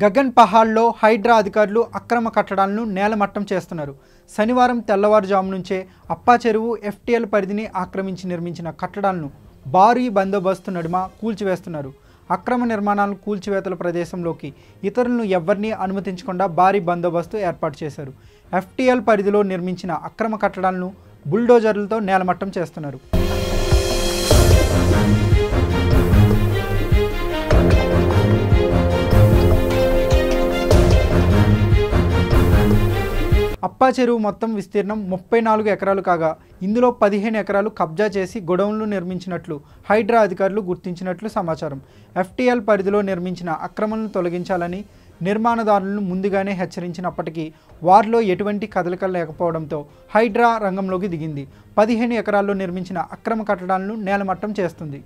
గగన్ పహాడ్లో హైడ్రా అధికారులు అక్రమ కట్టడాలను నేలమట్టం చేస్తున్నారు. శనివారం తెల్లవారుజాము నుంచే అప్పా చెరువు ఎఫ్టీఎల్ పరిధిని ఆక్రమించి నిర్మించిన కట్టడాలను భారీ బందోబస్తు నడుమ కూల్చివేస్తున్నారు. అక్రమ నిర్మాణాలను కూల్చివేతల ప్రదేశంలోకి ఇతరులను ఎవరిని అనుమతించకుండా భారీ బందోబస్తు ఏర్పాటు చేశారు. ఎఫ్టీఎల్ పరిధిలో నిర్మించిన అక్రమ కట్టడాలను బుల్డోజర్లతో నేలమట్టం చేస్తున్నారు. అప్పా చెరువు మొత్తం విస్తీర్ణం 34 ఎకరాలు కాగా ఇందులో 15 ఎకరాలు కబ్జా చేసి గొడౌన్లు నిర్మించినట్లు హైడ్రా అధికారులు గుర్తించినట్లు సమాచారం. ఎఫ్టీఎల్ పరిధిలో నిర్మించిన అక్రమాలను తొలగించాలని నిర్మాణదారులను ముందుగానే హెచ్చరించినప్పటికీ వారిలో ఎటువంటి కదలికలు లేకపోవడంతో హైడ్రా రంగంలోకి దిగింది. 15 ఎకరాల్లో నిర్మించిన అక్రమ కట్టడాలను నేలమట్టం చేస్తుంది.